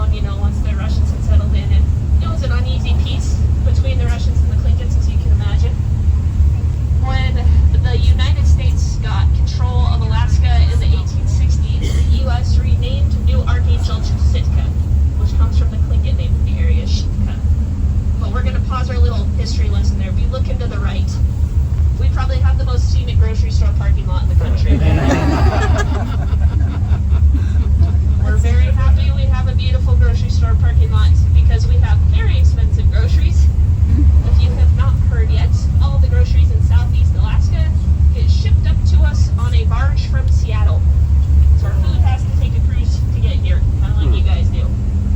town, once the Russians had settled in. And it was an uneasy peace between the Russians and the Clinkets, as you can imagine. When the United States got control of Alaska in the 1860s, the U.S. renamed New Archangel to Sitka, which comes from the Tlingit name of the area, Sitka. But we're going to pause our little history lesson there. If you look into the right, we probably have the most scenic grocery store parking lot in the country. We're very happy we have a beautiful grocery store parking lot because we have very expensive groceries. If you have not heard yet, all the groceries in Southeast Alaska get shipped up to us on a barge from Seattle. So our food has to take a cruise to get here, kind of like you guys do.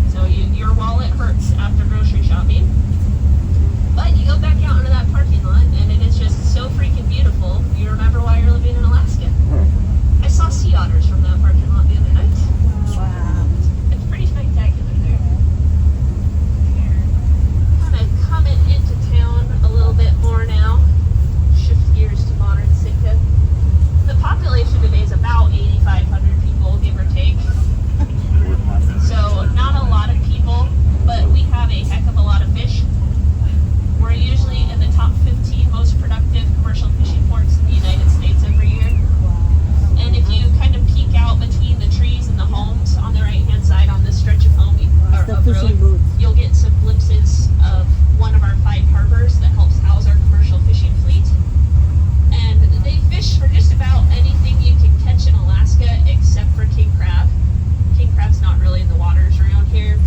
So your wallet hurts after grocery shopping. But you go back out into that parking lot and it is just so freaking beautiful. You remember why you're living in Alaska. I saw sea otters from that parking lot the other night. Wow. It's pretty spectacular there. Kind of coming into town a little bit more now. Shift gears to modern Sitka. The population today is about 8,500 people, give or take. So not a lot of people, but we have a heck of a lot of fish. We're usually in the top 15 most productive commercial fishing ports in the United States every year. And if you kind of peek out between the trees and the homes on the right-hand side on this stretch of home or of road, you'll get some glimpses of one of our 5 harbors that helps house our commercial fishing fleet. And they fish for just about anything you can catch in Alaska except for king crab. King crab's not really in the waters around here,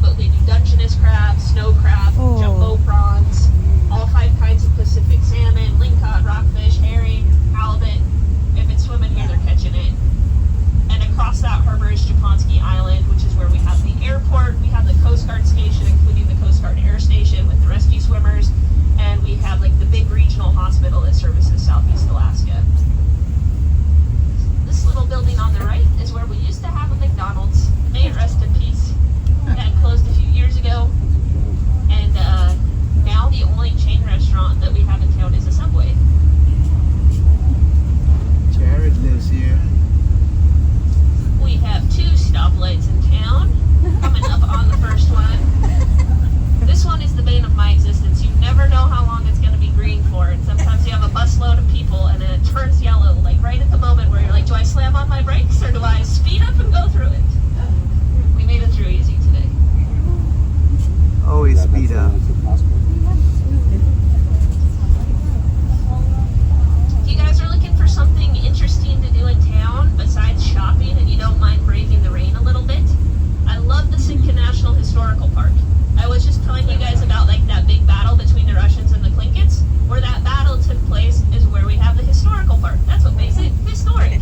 but we do Dungeness crab, snow crab, jumbo prawns, all 5 kinds of Pacific salmon, lingcod, rockfish, herring, halibut. If it's swimming here, they're catching it. And across that harbor is Japonski Island, which is where we have the airport. We have the Coast Guard station, including the Coast Guard Air Station with the rescue swimmers. And we have like the big regional hospital that services Southeast Alaska. This little building on the right is where we used to have a McDonald's. May it rest in peace. That closed a few years ago. And now the only chain restaurant that we have in town is a Subway. Jared lives here. We have 2 stoplights in town. Coming up on the first one. This one is the bane of my existence. You never know how long it's going to be green for. And sometimes you have a busload of people and then it turns yellow, like right at the moment where you're like, do I slam on my brakes or do I speed up and go through it? We made it through easy today. Always speed up. If you guys are looking for something interesting to do in town besides shopping and you don't mind braving the rain a little bit, I love the Sitka National Historical Park. I was just telling you guys about like that big battle between the Russians and the Clinkets. Where that battle took place is where we have the historical park. That's what makes it historic.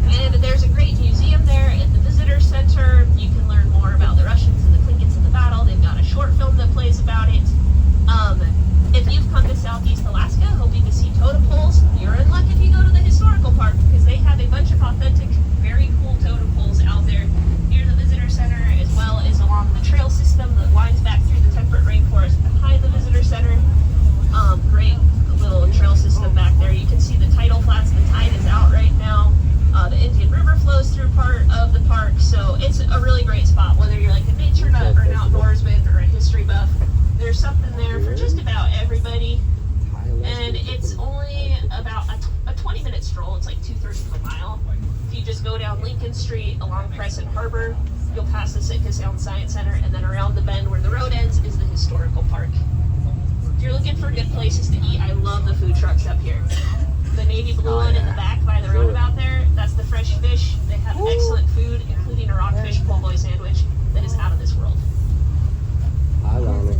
And there's a great museum there at the visitor center. You can learn more about the Russians and the Clinkets in the battle. They've got a short film that plays about it. If you've come to Southeast Alaska hoping to see totem poles, you're in luck if you go to the historical park because they have a bunch of authentic, very cool totem poles out there near the visitor center as well as along the trail system that winds back through the temperate rainforest behind the visitor center. Great little trail system back there. You can see the tidal flats. The tide is out right now. The Indian River flows through part of the park, so it's a really great spot. Whether you're like a nature nut or an outdoorsman or a history buff, there's something there for just about everybody. And it's only about a 20-minute stroll. It's like 2/3 of a mile. If you just go down Lincoln Street along Crescent Harbor, you'll pass the Sitka Sound Science Center, and then around the bend where the road ends is the historical park. If you're looking for good places to eat, I love the food trucks up here. The navy blue one in the back by the roundabout there, that's the fresh fish. They have excellent food, including a rockfish po' boy sandwich that is out of this world. I love it.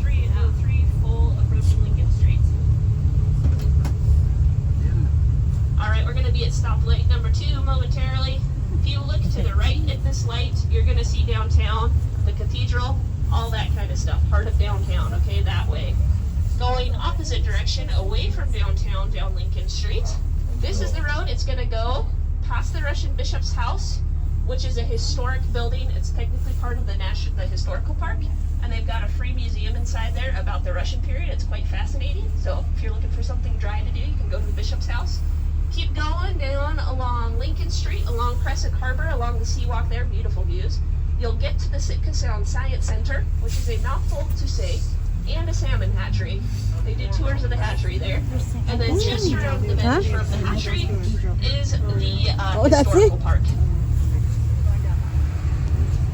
303 full approaching Lincoln Street. Alright, we're going to be at stoplight number 2 momentarily. If you look to the right at this light, you're going to see downtown, the cathedral, all that kind of stuff. Heart of downtown, okay, that way. Going opposite direction, away from downtown, down Lincoln Street. This is the road. It's going to go past the Russian bishop's house, which is a historic building. It's technically part of the historical park, and they've got a free museum inside there about the Russian period. It's quite fascinating. So if you're looking for something dry to do, you can go to the bishop's house. Keep going down along Lincoln Street, along Crescent Harbor, along the seawalk there. Beautiful views. you'll get to the Sitka Sound Science Center, which is a mouthful to say, and a salmon hatchery. They did tours of the hatchery there. And then just around the bend from the hatchery is the historical park.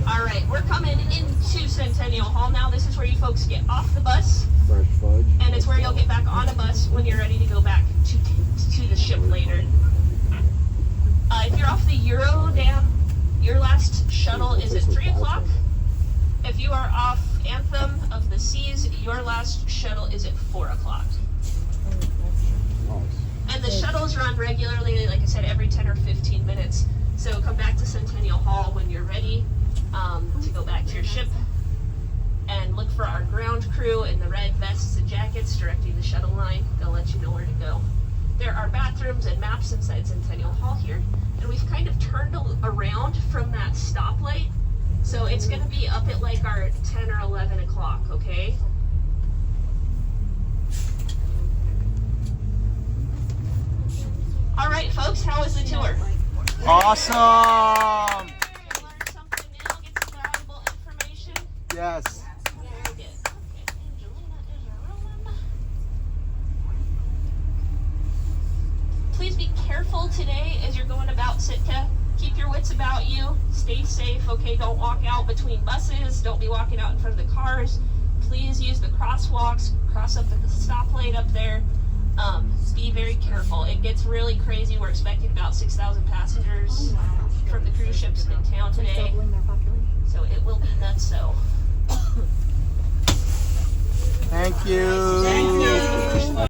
All right, we're coming into Centennial Hall now. This is where you folks get off the bus, Fresh fudge. and it's where you'll get back on a bus when you're ready to go back to the ship later. If you're off the Eurodam, your last shuttle is at 3 o'clock. If you are off Anthem of the Seas, your last shuttle is at 4 o'clock. And the shuttles run regularly, like I said, every 10 or 15 minutes. So come back to Centennial Hall when you're ready to go back to your ship. And look for our ground crew in the red vests and jackets directing the shuttle line. They'll let you know where to go. There are bathrooms and maps inside Centennial Hall here. And we've kind of turned around from that stoplight. So it's going to be up at like our 10 or 11 o'clock, okay? All right, folks, how was the tour? Awesome! Learn something new, get some valuable information. Yes. Very good. Okay, Angelina is a room. Please be careful today as you're going about Sitka. Keep your wits about you. Stay safe, okay? Don't walk out between buses. Don't be walking out in front of the cars. Please use the crosswalks. Cross up at the stoplight up there. Be very careful. It gets really crazy. We're expecting about 6,000 passengers from the cruise ships in town today. So it will be nuts. So. Thank you. Thank you.